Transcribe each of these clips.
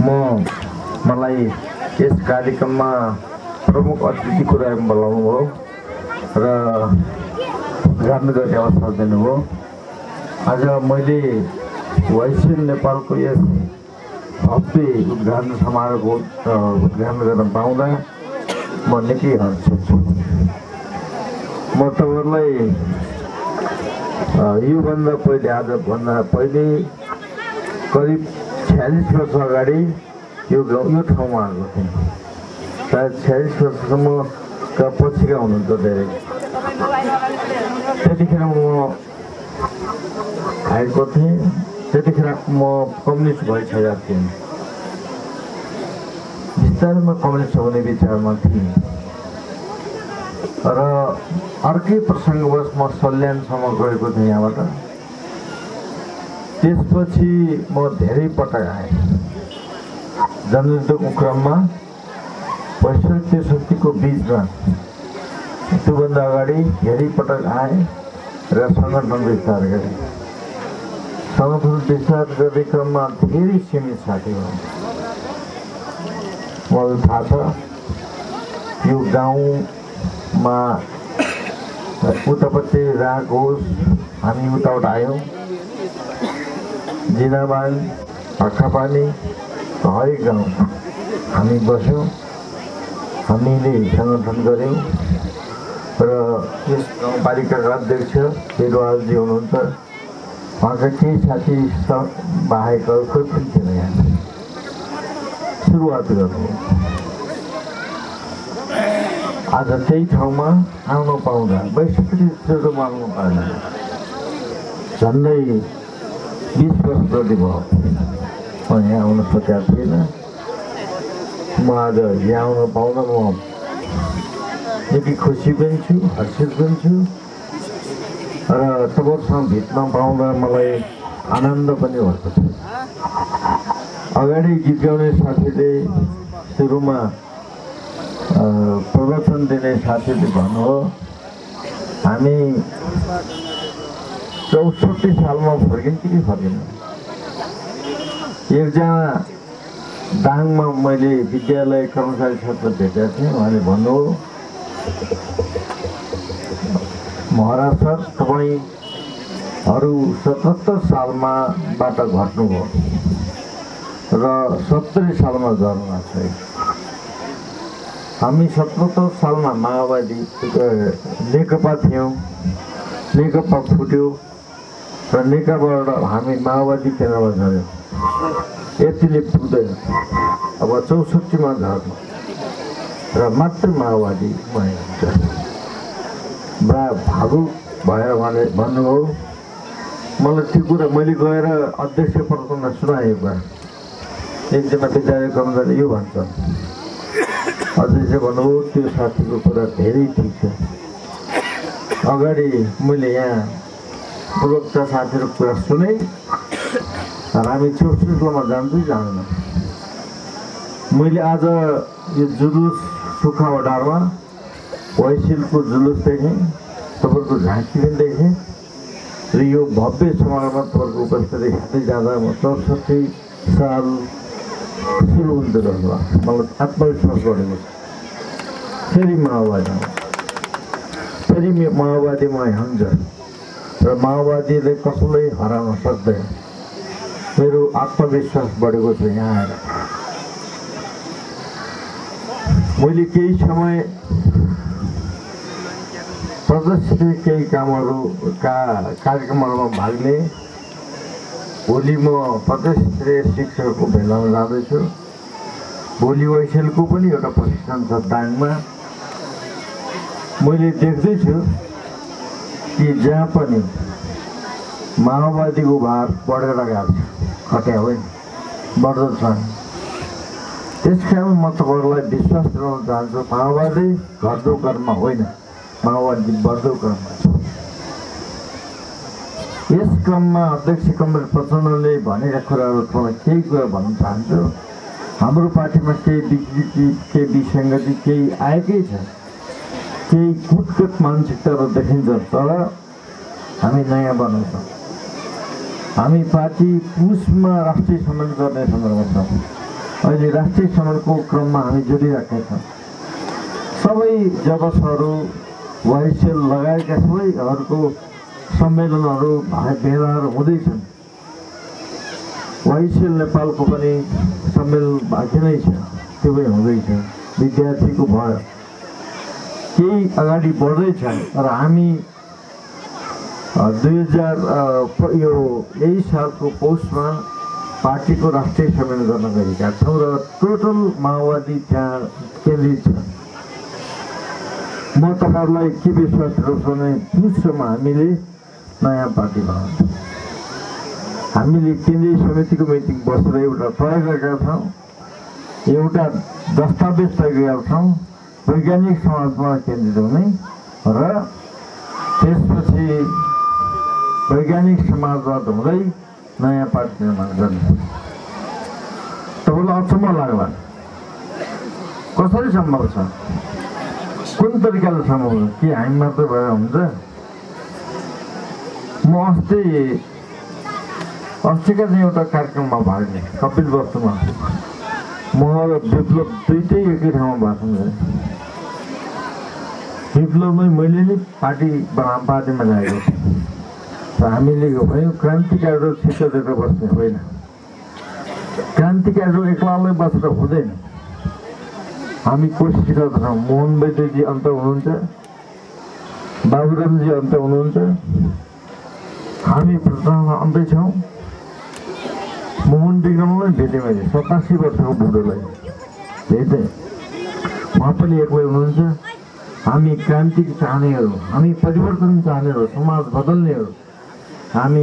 मलाई यस कार्यक्रममा प्रमुख अतिथिको रूपमा बोलाउनु भयो र उद्घाटन गर्ने अवसर दिनुभयो। आज मैले वाइसिएल नेपालको यस भव्य उद्घाटन समारोहको उद्घाटन गर्न पाउँदा म निकै हर्षित छु। म तपाईहरुलाई योभन्दा पहिले आजभन्दा पहिले करिब 46 वर्ष अगाडि यो ठाउँमा आएको थिएँ। सायद 46 वर्षसम्मका पछिका हुनुहुन्छ धेरै। त्यतिखेर म आएको थिएँ, त्यतिखेर म कम्युनिस्ट भइसकेको थिएँ। बिस्तारै म कम्युनिस्ट हुने विचारमा थिएँ र अर्कै प्रसङ्गवश म सल्यानसम्म गएको थिएँ यहाँबाट। त्यसपछि म धेरै पटक आएँ जनयुद्धको क्रममा 65-63 को बीचमा। त्योभन्दा अगाडि धेरै पटक आएँ र सङ्गठन विस्तार गरेँ। सङ्गठन विस्तार गर्ने क्रममा धेरै सीमित साथी भयो। मलाई थाहा छ यो गाउँमा उतापट्टि राग होस्, हामी उताबाट आयौँ। जिनाबान, हर्खापानी हरेक गाउँ हामी बस्यौँ, हामीले सङ्गठन गऱ्यौँ र यस गाउँपालिकाका अध्यक्ष बेलवालजी हुनुहुन्छ। उहाँका केही साथी बाहेक कोही पनि थिएन यहाँ सुरुवात गर्नु। आज त्यही ठाउँमा आउन पाउँदा 62 आउनु पाएन, झन्डै 20 वर्ष जति भयो म यहाँ आउन सकेको थिएन। म आज यहाँ आउन पाउँदा म निकै खुसी पनि छु, हर्षित पनि छु र तपाईँहरूसँग भेट्न पाउँदा मलाई आनन्द पनि भएको छ। अगाडि गीत गाउने साथीले सुरुमा प्रवचन दिने साथीले भन्नुभयो हामी 64 सालमा फर्किन्छु कि फर्किन्न। एकजना दाङमा मैले विद्यालय कर्मचारी छात्र भेटेको थिएँ। उहाँले भन्नुभयो महाराज सर तपाईँहरू 77 सालमा बाट घट्नुभयो र 70 सालमा गर्नुभएको छ। हामी 77 सालमा माओवादी नेकपा थियौँ, नेकपा फुट्यो र नेकपाबाट हामी माओवादी केन्द्रमा झऱ्यौँ। यतिले पुग्दैन, अब 64मा झर्नु र मात्र माओवादी हुन्छ। बडा भावुक भएर उहाँले भन्नुभयो। मलाई त्यो कुरा मैले गएर अध्यक्ष पदमा सुनाएँ। एकजना विद्यालय कर्मचारी यो भन्छ, अध्यक्ष भन्नुभयो त्यो साथीको कुरा धेरै ठिक छ। अगाडि मैले यहाँ पूर्वका साथीहरूको कुरा सुने र हामी 64 जान्छु जान्दैन। मैले आज यो जुलुस सुखावटारमा वाइसिएलको जुलुस देखेँ, तपाईँहरूको झाँकी पनि देखेँ र यो भव्य समारोहमा तपाईँहरूको उपस्थिति हेर्दै जाँदा म 64 साल सुरु हुँदै रहनु मलाई आत्मविश्वास बढेको छ। फेरि माओवादीमा हुन्छ र माओवादीले कसैलाई हराउन सक्दैन। मेरो आत्मविश्वास बढेको छ यहाँ आएर। मैले केही समय प्रदर्शित केही कार्यक्रमहरूमा भाग लिएँ। भोलि म प्रदेशस्तरीय शिक्षकको भेलामा जाँदैछु। भोलि वाइसिएलको पनि एउटा प्रशिक्षण छ दाङमा। मैले देख्दैछु कि जहाँ पनि माओवादीको भार बढेर गएको छ, घट्या होइन, बढ्दो छ। त्यस कारण म तपाईँहरूलाई विश्वास दिलाउन चाहन्छु माओवादी घट्दो क्रममा होइन, माओवादी बढ्दो क्रममा छ। यस क्रममा अध्यक्ष कमरेड प्रचण्डले भनेका कुराहरू तपाईँलाई केही कुरा भन्न चाहन्छु। हाम्रो पार्टीमा केही विकृति, केही विसङ्गति केही आएकै छ, केही कुटकुट मानसिकताहरू देखिन्छ, तर हामी नयाँ बनाउँछौँ। हामी पार्टी पुसमा राष्ट्रिय सम्मेलन गर्ने सन्दर्भमा छौँ। अहिले राष्ट्रिय सम्मेलनको क्रममा हामी जोडिराखेका छौँ। सबै जगतहरू वाइसेल लगायतका सबैहरूको सम्मेलनहरू भेलाहरू हुँदैछन्। वाइसेल नेपालको पनि सम्मेलन बाँकी नै छ, त्यो पनि हुँदैछ। विद्यार्थीको भयो केही अगाडि बढ्दैछ। र हामी 2023 सालको पौषमा पार्टीको राष्ट्रिय सम्मेलन गर्न गएका छौँ र टोटल माओवादी त्यहाँ केन्द्रित छ। म तपाईँहरूलाई के विश्वास गर्छु भने पुसमा हामीले नयाँ पार्टी बनाउँछौँ। हामीले केन्द्रीय समितिको मिटिङ बसेर एउटा तय गरेका छौँ, एउटा दस्तावेज तय गरेका छौँ वैज्ञानिक समाजमा केन्द्रित हुने र त्यसपछि वैज्ञानिक समाजवाद हुँदै नयाँ पार्टी निर्माण गर्ने। तपाईँलाई अचम्म लाग्ला कसरी सम्भव छ, कुन तरिकाले सम्भव हुन्छ, के हामी मात्र भएर हुन्छ? म अस्तिका दिन एउटा कार्यक्रममा भाग लिएँ कपिल वस्तुमा। म र विप्लव दुइटै एकै ठाउँमा भाषण गरेँ। विप्लवमै मैले नै पार्टीमा ल्याएको र हामीले भन्यौँ क्रान्तिकारीहरू छिटो दिएर बस्ने होइन, क्रान्तिकारीहरू एक्लामै बसेर हुँदैन। हामी कोसिस गर्दैछौँ। मोहन वैद्यजी अन्त हुनुहुन्छ, बाबुरामजी अन्त हुनुहुन्छ, हामी प्रचारमा अन्तै छौँ। मोहन विक्रमलाई भेटेँ मैले 87 वर्षको बुढोलाई भेटेँ, उहाँ पनि एक्लै हुनुहुन्छ। हामी क्रान्ति चाहनेहरू, हामी परिवर्तन चाहनेहरू, समाज बदल्नेहरू, हामी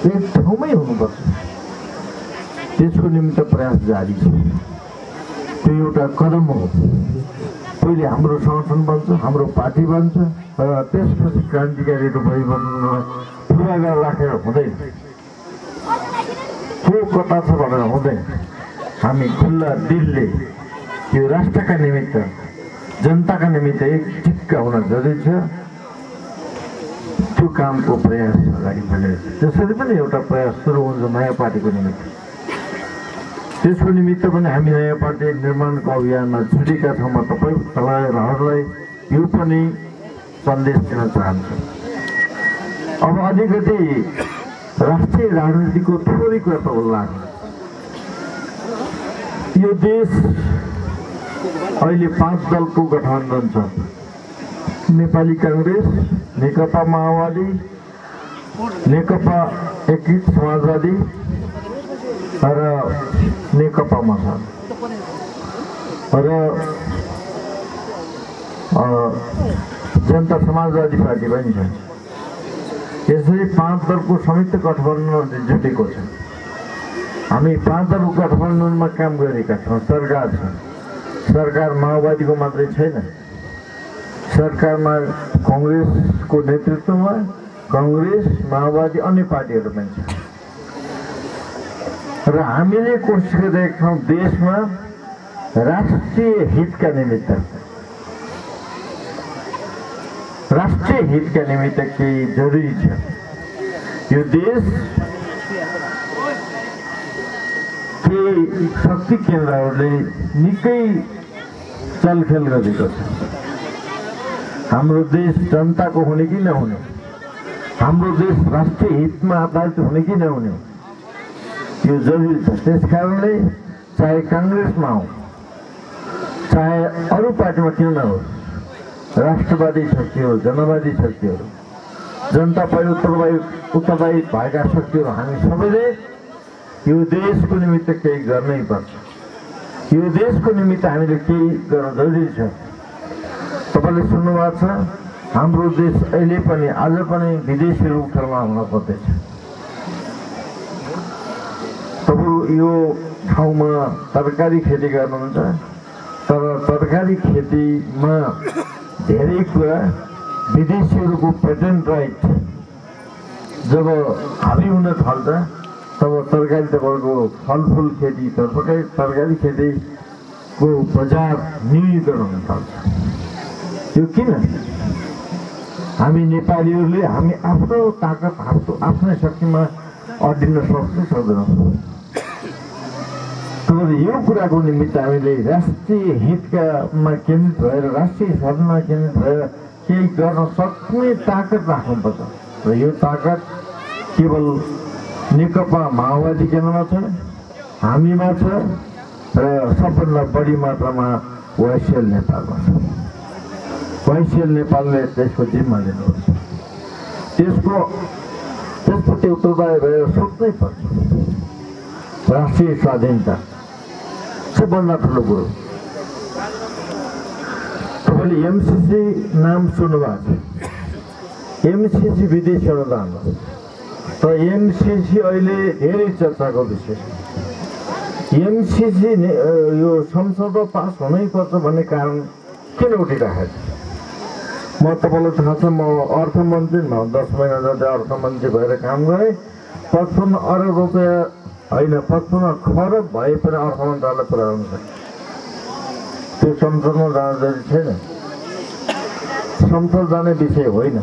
एक ठाउँमै हुनुपर्छ। त्यसको निमित्त प्रयास जारी छ। त्यो एउटा कदम हो। पहिले हाम्रो संगठन बन्छ, हाम्रो पार्टी बन्छ र त्यसपछि क्रान्तिकारीहरू परिवर्तन पुरा गरेर राखेर हुँदैन। को कता छ भनेर हुँदैन। हामी खुल्ला दिलले यो राष्ट्रका निमित्त, जनताका निमित्त एक टिक्का हुन जरुरी छ। त्यो कामको प्रयास अगाडि बढेको छ। त्यसरी पनि एउटा प्रयास सुरु हुन्छ नयाँ पार्टीको निमित्त। त्यसको निमित्त पनि हामी नयाँ पार्टी निर्माणको अभियानमा जुटेका छौँ। म तपाईँहरूलाई यो पनि सन्देश दिन चाहन्छु। अब अलिकति राष्ट्रिय राजनीतिको थोरै कुरा त लाग्छ। यो देश अहिले 5 दलको गठबन्धन छ। नेपाली काङ्ग्रेस, नेकपा माओवादी, नेकपा एकीकृत समाजवादी र नेकपा मसान र जनता समाजवादी पार्टी पनि छ। यसरी 5 दलको संयुक्त गठबन्धन जुटेको छ। हामी 5 दलको गठबन्धनमा काम गरेका छौँ। सरकार छ। सरकार माओवादीको मात्रै छैन। सरकारमा कङ्ग्रेसको नेतृत्वमा कङ्ग्रेस, माओवादी, अन्य पार्टीहरू पनि छ। र हामीले कोसिस गरिरहेका छौँ देशमा राष्ट्रिय हितका निमित्त, राष्ट्रिय हितका निमित्त केही जरुरी छ। यो देश केही शक्ति केन्द्रहरूले निकै चलखेल गरेको छ। हाम्रो देश जनताको हुने कि नहुने, हाम्रो देश राष्ट्रिय हितमा आधारित हुने कि नहुने, यो जरुरी छ। त्यस कारणले चाहे काङ्ग्रेसमा हो, चाहे अरू पार्टीमा किन नहोस्, राष्ट्रवादी शक्तिहरू, जनवादी शक्तिहरू, जनता पहिले उत्तरदायी भएका शक्तिहरू, हामी सबैले यो देशको निमित्त केही गर्नै पर्छ। यो देशको निमित्त हामीले केही गर्न जरुरी छ। तपाईँले सुन्नुभएको छ, हाम्रो देश अहिले पनि आज पनि विदेशीहरू उठाउन हुन पर्दैछ। तपाईँ यो ठाउँमा तरकारी खेती गर्नुहुन्छ, तर तरकारी खेतीमा धेरै कुरा विदेशीहरूको पेटेन्ट राइट जब हाबी हुन थाल्छ, तब तरकारी तपाईँको फलफुल खेती, तरकारी खेतीको बजार न्यूनीकरण हुन थाल्छ। यो किन? हामी नेपालीहरूले हामी आफ्नो ताकत, आफ्नै शक्तिमा अड्डिन सक्दैनौँ। तपाईँले यो कुराको निमित्त हामीले राष्ट्रिय हितमा केन्द्रित भएर राष्ट्रिय स्वाधीनमा केन्द्रित भएर केही गर्न सक्ने ताकत राख्नुपर्छ र यो ताकत केवल नेकपा माओवादी केन्द्रमा छ, हामीमा छ र सबभन्दा बढी मात्रामा वाइसिएल नेपालमा छ। वाइसिएल नेपालले त्यसको जिम्मा लिनुपर्छ, त्यसप्रति उत्तरदायी भएर सोच्नै पर्छ। राष्ट्रिय स्वाधीनता सबभन्दा ठुलो कुरो। तपाईँले एमसीसी नाम सुन्नुभएको छ। एमसीसी विदेशी अनुदान हो, तर एमसीसी अहिले धेरै चर्चाको विषय। एमसीसी यो संसदमा पास हुनैपर्छ भन्ने कारण किन उठिराखेको छ? म तपाईँलाई थाहा छ, म अर्थमन्त्री 10 महिना जति अर्थमन्त्री भएर काम गरेँ। 55 अरब रुपियाँ होइन, 55 खरब भए पनि अर्थ मन्त्रालय पुऱ्याउनु छ। त्यो संसदमा जान जरुरी छैन, संसद जाने विषय होइन।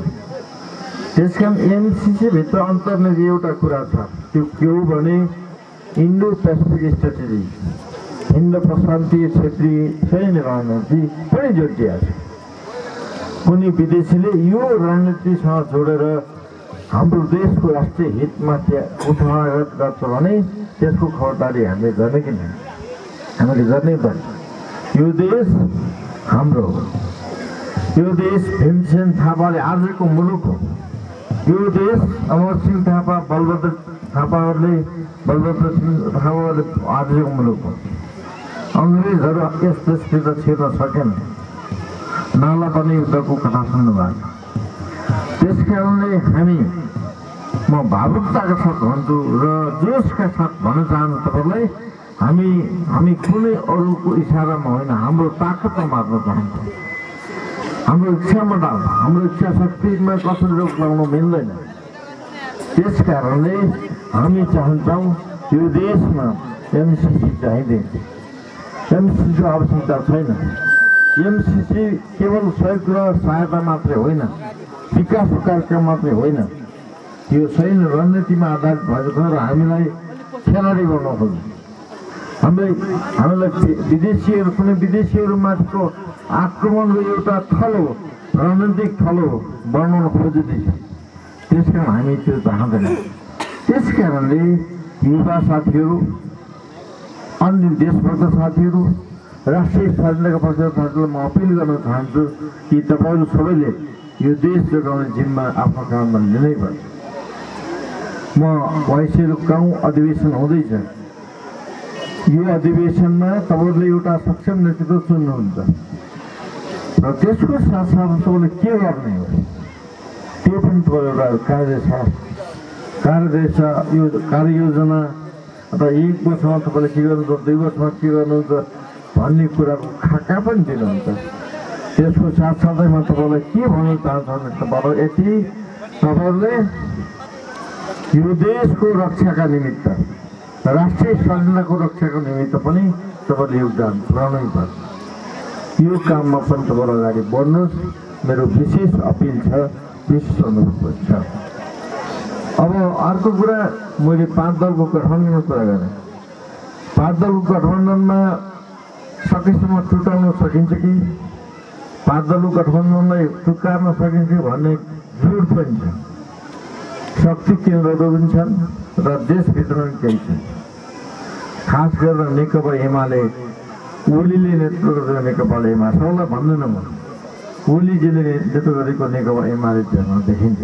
त्यसकारण एमसीसीभित्र अन्तर्निहित एउटा कुरा छ, त्यो के हो भने इन्डो पेसिफिक स्ट्राटेजी, इन्डो प्रशान्तीय क्षेत्रीय सैन्य रणनीति पनि जोडिया छ। कुनै विदेशीले यो रणनीतिसँग जोडेर हाम्रो देशको राष्ट्रिय हितमाथि उठावट गर्छ भने त्यसको खबरदारी हामीले गर्ने कि नहीं? हामीले गर्नै पर्छ। यो देश हाम्रो हो, यो देश भीमसेन थापाले आजको मुलुक हो। यो देश अमरसिंह थापा, बलभद्र थापाहरूले आजको मुलुक हो। अङ्ग्रेजहरू यस देशभित्र छिर्न सकेन, नाला पनि युद्धको कथा सुन्नु भएको। त्यस कारणले हामी, म भावुकताका साथ भन्छु र जोसका साथ भन्न चाहन्छु तपाईँलाई, हामी कुनै अरूको इसारामा होइन, हाम्रो ताकतमा मात्र चाहन्छौँ। हाम्रो इच्छामा डाल्छ, हाम्रो इच्छा शक्तिमा कसरी रोक लगाउनु मिल्दैन। त्यस कारणले हामी चाहन्छौँ यो देशमा एमसीसी चाहिँदैन। एमसीसीको आवश्यकता छैन। एमसीसी केवल सहयोग र सहायता मात्रै होइन, विकासको कार्यक्रम मात्रै होइन, यो सैन्य रणनीतिमा आधारित भएको छ र हामीलाई खेलाडी गर्न खोज्छ। हामीलाई विदेशीहरू, कुनै विदेशीहरूमाथिको आक्रमणको एउटा थलो, रणनीतिक थलो बनाउन खोजिँदैछ। त्यस कारण हामी त्यो चाहँदैन। त्यस कारणले युवा साथीहरू, अन्य देशभक्त साथीहरू, राष्ट्रिय स्वाधीनताका पक्षका साथीहरूलाई म अपिल गर्न चाहन्छु कि तपाईँहरू सबैले यो देश जोगाउने जिम्मा आफ्नो काममा लिनै पर्छ। म वाइसिएल गाउँ अधिवेशन हुँदैछ, यो अधिवेशनमा तपाईँहरूले एउटा सक्षम नेतृत्व चुन्नुहुन्छ र त्यसको साथसाथ तपाईँले के गर्ने हो त्यो पनि तपाईँले एउटा कार्यदेश छ, यो कार्ययोजना अथवा 1 वर्षमा तपाईँले के गर्नुहुन्छ, 2 वर्षमा के गर्नुहुन्छ भन्ने कुराको खाका पनि दिनुहुन्छ। त्यसको साथसाथैमा तपाईँलाई के भन्न चाहन्छ भने तपाईँहरूले यो देशको रक्षाका निमित्त, राष्ट्रिय स्वाधीनताको रक्षाको निमित्त पनि तपाईँले योगदान पुर्याउनै पर्छ। यो काममा पनि तपाईँहरू अगाडि बढ्नुहोस्, मेरो विशेष अपिल छ, विशेष अनुरोध छ। अब अर्को कुरा, मैले 5 दलको गठबन्धनमा कुरा गरेँ। 5 दलको गठबन्धनमा सकेसम्म टुटाउन सकिन्छ कि 5 दलको गठबन्धनलाई टुकार्न सकिन्छ भन्ने जोड पनि छ। शक्ति केन्द्रहरू पनि छन् र देशभित्र पनि केही छन्। खास गरेर नेकपा एमाले, ओलीले नेतृत्व गरेको नेकपा एमाले, सबैलाई भन्दैन म, ओलीजीले नेतृत्व गरेको नेकपा एमाले देखिन्छ।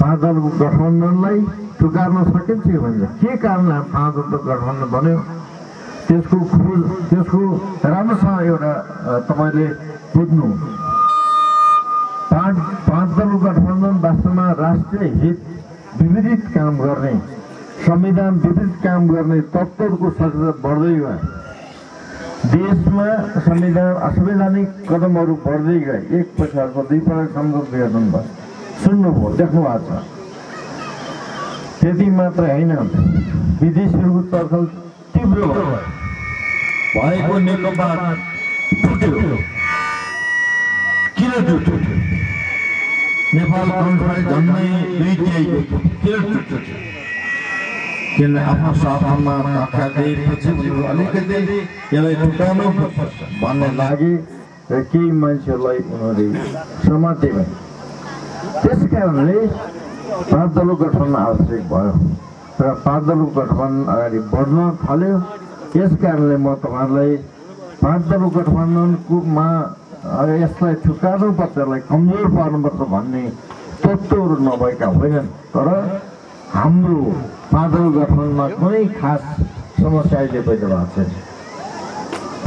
5 दलको गठबन्धनलाई टुकार्न सकिन्छ कि भन्छ। के कारणले 5 दलको गठबन्धन बन्यो त्यसको राम्रोसँग एउटा तपाईँले बुझ्नु। 5 दलको गठबन्धन वास्तवमा राष्ट्रिय हित विपरीत काम गर्ने, संविधान विपरीत काम गर्ने तत्त्वहरूको सचेतना बढ्दै गयो। देशमा असंवैधानिक कदमहरू बढ्दै गए। एक पछाडिको 2 पटक संसद विघटन भयो, सुन्नुभयो, देख्नु भएको छ। त्यति मात्र होइन, विदेशीहरूको तर्फल तीव्र भएको नेकपा टुट्यो। किन टुट्यो? नेपाल कन्फरेन्स झन्डै 2/3 किन टुट्यो? किन आफ्नो सभामा धक्का दिएपछि अलिकति यसलाई टुटाउनु भन्ने लागि र केही मान्छेहरूलाई उनीहरूले समाते पनि। त्यस कारणले 5 दलको गठबन्धन आवश्यक भयो र 5 दलको गठबन्धन अगाडि बढ्न थाल्यो। यस कारणले म तपाईँहरूलाई 5 दलको गठबन्धनमा यसलाई ठुकार्नुपर्छ, यसलाई कमजोर पार्नुपर्छ भन्ने तत्त्वहरू नभएका होइनन्, तर हाम्रो 5 दलको गठबन्धनमा कुनै खास समस्या अहिले पनि भएको छैन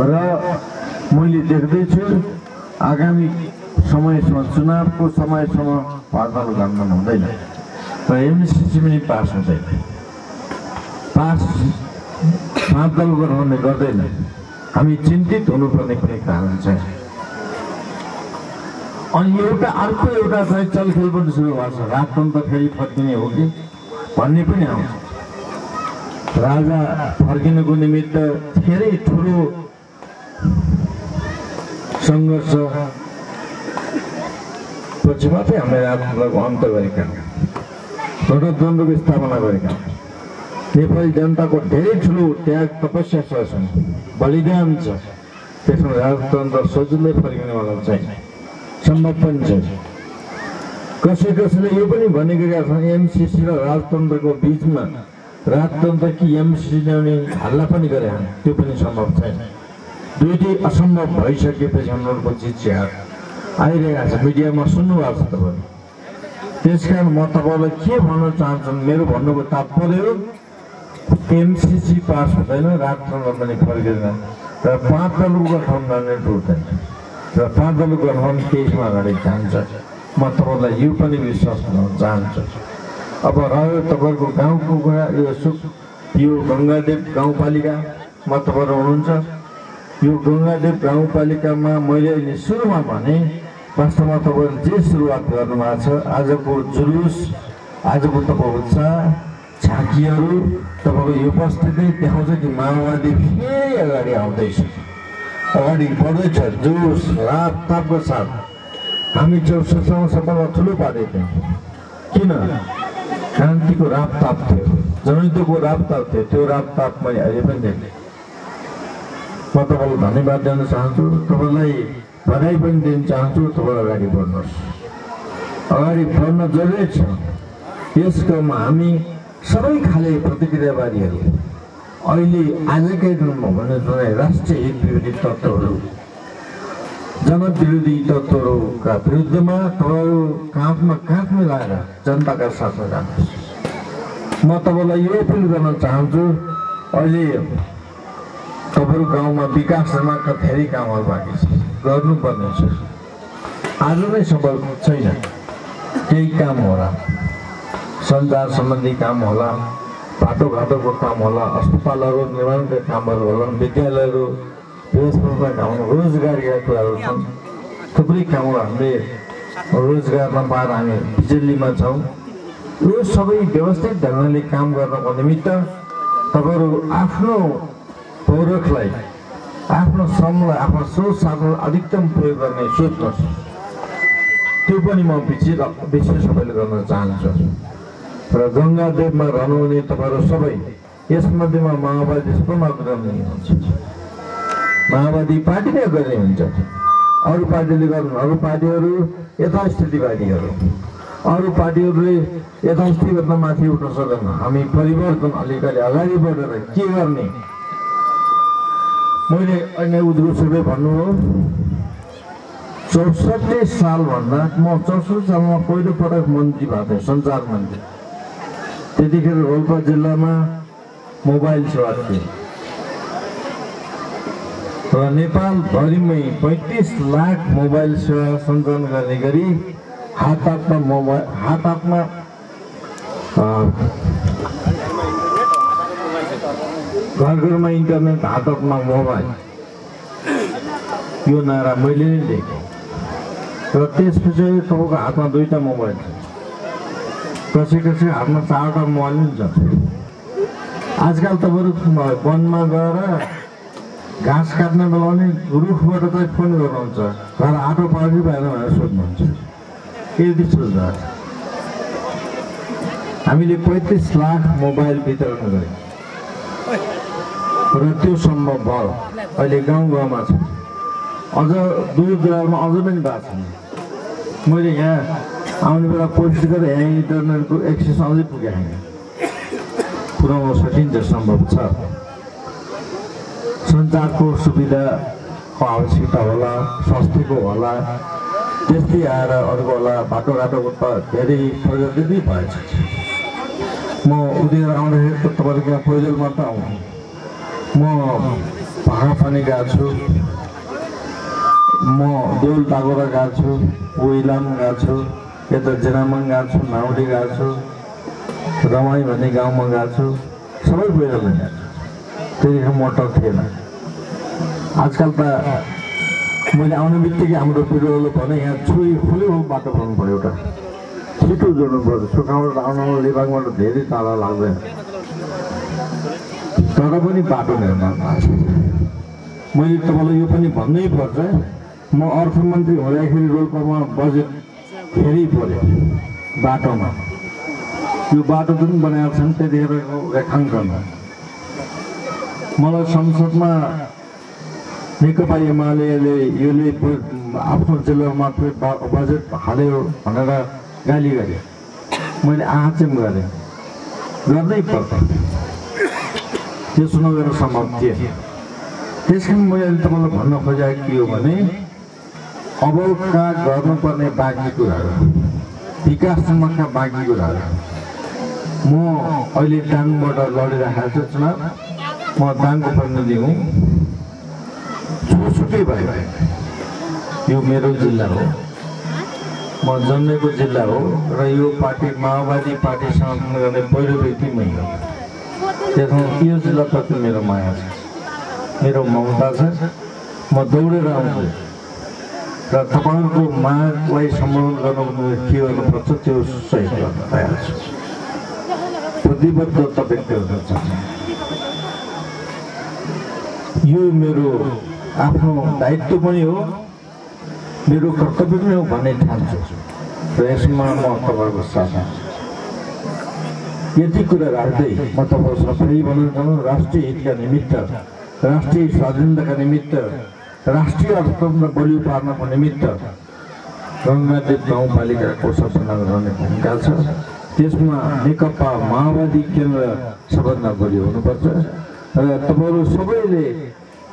र मैले देख्दैछु आगामी समयसम्म चुनावको समयसम्म 5 दलको गठबन्धन हुँदैन र एमसिसी पनि पास हुँदैन। 5 दलको गठबन्धन गर्दैन। हामी चिन्तित हुनुपर्ने कुनै कारण छैन। अनि एउटा अर्को एउटा चाहिँ चलखेल पनि सुरु भएको छ। राजतन्त्र फेरि फर्किने हो कि भन्ने पनि आउँछ। राजा फर्किनको निमित्त धेरै ठुलो सङ्घर्ष पछिबाटै हामीले राजतन्त्रको अन्त गरेका, गणतन्त्रको स्थापना गरेका। नेपाली जनताको धेरै ठुलो त्याग तपस्या छ, बलिदान छ। त्यसमा राजतन्त्र सजिलै फर्किनेवाला छैन, सम्भव पनि छैन। कसैले यो पनि भनेका छन् एमसिसी र राजतन्त्रको बिचमा राजतन्त्र कि एमसिसी ल्याउने हल्ला पनि गरे, त्यो पनि सम्भव छैन। दुईटै असम्भव भइसकेपछि हाम्रो चिच्यार आइरहेको छ, मिडियामा सुन्नुभएको छ तपाईँहरू। त्यस कारण म तपाईँलाई के भन्न चाहन्छु, मेरो भन्नुको तात्पर्य एमसिसी पास हुँदैन, राजतन्त्र पनि फर्किँदैन र 5 दलको गठबन्धन टुट्दैन र 5 दलको गठबन्धन केहीमा अगाडि जान्छ। म तपाईँलाई यो पनि विश्वास गर्न चाहन्छु। अब रह्यो तपाईँहरूको गाउँको कुरा, यो गङ्गादेव गाउँपालिकामा तपाईँहरू हुनुहुन्छ। यो गङ्गादेव गाउँपालिकामा मैले अहिले सुरुमा भने वास्तवमा तपाईँहरू जे सुरुवात गर्नुभएको छ, आजको जुलुस, आजको तपाईँको उत्साह, झाँकीहरू, तपाईँको यो उपस्थिति देखाउँछ कि माओवादी फेरि अगाडि आउँदैछ, अगाडि बढ्दैछ। जोस रापतापको साथ हामी 64 सबभन्दा ठुलो पार्टी थियौँ। किन? क्रान्तिको रापताप थियो, जनयुद्धको रापताप थियो। त्यो रापताप मैले अहिले पनि देखेँ। म तपाईँलाई धन्यवाद दिन चाहन्छु, तपाईँलाई बधाई पनि दिन चाहन्छु। तपाईँ अगाडि बढ्नुहोस्, अगाडि बढ्न जरुरी छ। यस क्रममा हामी सबै खाले प्रतिक्रियावादीहरू अहिले आजकै दिनमा भने राष्ट्रिय हित विरोधी तत्त्वहरू, जनविरोधी तत्त्वहरूका विरुद्धमा तपाईँहरू काँधमा काँध मिलाएर जनताका साथमा जानुहोस्। म तपाईँलाई यो अपिल गर्न चाहन्छु, अहिले तपाईँहरू गाउँमा विकास निर्माणका धेरै कामहरू बाँकी छ, गर्नुपर्ने छ। आज नै सम्भव छैन, केही काम होला, सञ्चार सम्बन्धी काम होला, बाटोघाटोको काम होला, अस्पतालहरू निर्माणका कामहरू होला, विद्यालयहरू व्यवस्थापनका कामहरू, रोजगारीका कुराहरू छन्। थुप्रै कामहरू हामीले रोजगार नपाएर हामी बिजुलीमा छौँ। यो सबै व्यवस्थित ढङ्गले काम गर्नको निमित्त तपाईँहरू आफ्नो पौरखलाई, आफ्नो श्रमलाई, आफ्नो सोच साधन अधिकतम प्रयोग गर्ने सोच्नुहोस्। त्यो पनि म विशेष सबैले गर्न चाहन्छु। र गङ्गादेवमा रहनुहुने तपाईँहरू सबै, यसमध्येमा माओवादी सबैमा अग्रणी हुन्छ। माओवादी पार्टी नै अग्रणी हुन्छ, अरू पार्टीले गर्नु, अरू पार्टीहरू यथास्थितिवादीहरू, अरू पार्टीहरूले यथास्थितिवादमा माथि उठ्न सक्दैन। हामी परिवर्तन अलिकति अगाडि बढेर के गर्ने? मैले अहिले उद्घोषणले भन्नुभयो 64 सालभन्दा म 64 सालमा पहिलोपटक मन्त्री भएको थिएँ, सञ्चार मन्त्री। त्यतिखेर रोल्पा जिल्लामा मोबाइल सेवा थियो र नेपालभरिमै 35 लाख मोबाइल सेवा सञ्चालन गर्ने गरी हात हातमा घर घरमा इन्टरनेट, हात हातमा मोबाइल, यो नारा मैले नै देखेँ। र त्यसपछि तपाईँको हातमा 2टा मोबाइल छ, कसै हातमा 4टा मोबाइल पनि छ। आजकल तपाईँहरू वनमा गएर घाँस काट्न बोलाउने, रुखबाट चाहिँ फोन गर्नुहुन्छ, घर आटो पार्ने भएर भनेर सोध्नुहुन्छ। यदि सोच्दा हामीले 35 लाख मोबाइल वितरण गर्यौँ र त्यो सम्भव भयो। अहिले गाउँ गाउँमा छ, अझ दूर दराजमा अझ पनि भएको छैन। मैले यहाँ आउने बेला कोसिस गरेँ, यहाँ इन्टरनेटको एक्सेस अझै पुगेको छैन, पुर्याउन सकिन्छ, सम्भव छ। सञ्चारको सुविधाको आवश्यकता होला, स्वास्थ्यको होला, त्यस्तै आएर अरूको होला। बाटोघाटोको त धेरै प्रगति नै भएछ। म उदेर आउँदाखेरि त तपाईँको यहाँ पैदलमा त आउनु, म भाँगापानी गएको छु, म देउल टागोरा गएको छु, इलाम गएको छु, यता जेरामङ गएको छु, नाउली गएको छु, रमाई भन्ने गाउँमा गएको छु, सबै पैदलमा गएको छु। त्यतिखेर मोटर थिएन। आजकल त मैले आउने बित्तिकै हाम्रो पिरोले भने यहाँ छुई खुल्यो बाटो बनाउनु पऱ्यो, एउटा छिटो जोड्नु पऱ्यो। सुकाउबाट आउनु लेबाङबाट धेरै टाढा लाग्दैन, तर पनि बाटो निर्माण भएको छ। मैले तपाईँलाई यो पनि भन्नै पर्छ, म अर्थमन्त्री हुँदाखेरि रोल्पामा बजेट धेरै पऱ्यो बाटोमा। यो बाटो जुन बनाएको छन् त्यतिखेरको रेखाङ्कनमा मलाई संसदमा नेकपा एमाले योले आफ्नो जिल्लामा बजेट हाल्यो भनेर गाली गरे। मैले आचम गरेँ, गर्नै पर्छ, त्यसो नगरेर सम्भव थिएन। त्यस कारण मैले तपाईँलाई भन्न खोजेको के हो भने अबका गर्नुपर्ने बाँकी कुराहरू, विकाससम्मका बाँकी कुराहरू। म अहिले दाङबाट लडिरहेको छु चुनाव, म दाङको प्रतिनिधि हुँ। जोसुकै भयो, यो मेरो जिल्ला हो, म जन्मेको जिल्ला हो र यो पार्टी माओवादी पार्टीसँग गर्ने पहिलो व्यक्ति मै हो। त्यसमा यो जिल्लाप्रति मेरो माया छ, मेरो ममता छ। म दौडेर आउँछु र तपाईँहरूको मागलाई सम्बोधन गर्नु के गर्नुपर्छ त्यो सही गर्न तयार छु। प्रतिबद्धता व्यक्त गर्न चाहन्छु। यो मेरो आफ्नो दायित्व पनि हो, मेरो कर्तव्य पनि हो भन्ने ठान्छु र यसमा म तपाईँहरूको साथ यति कुरा राख्दै म तपाईँहरूसँग फेरि भन्न चाहन्छु, राष्ट्रिय हितका निमित्त, राष्ट्रिय स्वाधीनताका निमित्त, राष्ट्रिय अर्थतन्त्र बलियो पार्नको निमित्त गङ्गादेव गाउँपालिकाको सबभन्दा रहने भूमिका छ। त्यसमा नेकपा माओवादी केन्द्र सबभन्दा बलियो हुनुपर्छ र तपाईँहरू सबैले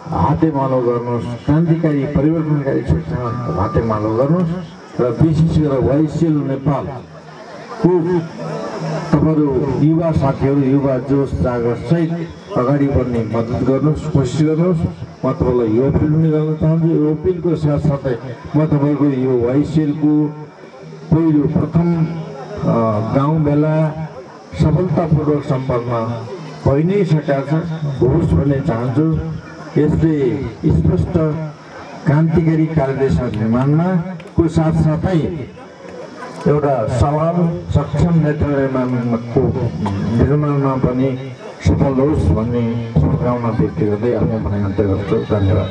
हातेमालो गर्नुहोस्, क्रान्तिकारी परिवर्तनकारी क्षेत्रमा हातेमालो गर्नुहोस् र विशेष गरेर वाइसिएल नेपालको तपाईँहरू युवा साथीहरू युवा जोस जागर सहित अगाडि बढ्ने मद्दत गर्नुहोस्, कोसिस गर्नुहोस्। म तपाईँलाई यो अपिल पनि गर्न चाहन्छु। यो अपिलको साथसाथै म तपाईँको यो वाइसिएलको पहिलो प्रथम गाउँ मेला सफलतापूर्वक सम्पन्न भइ नै सकेको छ, होस् भन्ने चाहन्छु। यसले स्पष्ट क्रान्तिकारी कार्यदेशा निर्माणमा को साथसाथै एउटा सवाल सक्षम नेतृत्व निर्माणमा पनि सफल होस् भन्ने शुभकामना व्यक्त गर्दै आफ्नो भनाइ अन्त्य गर्छु। धन्यवाद।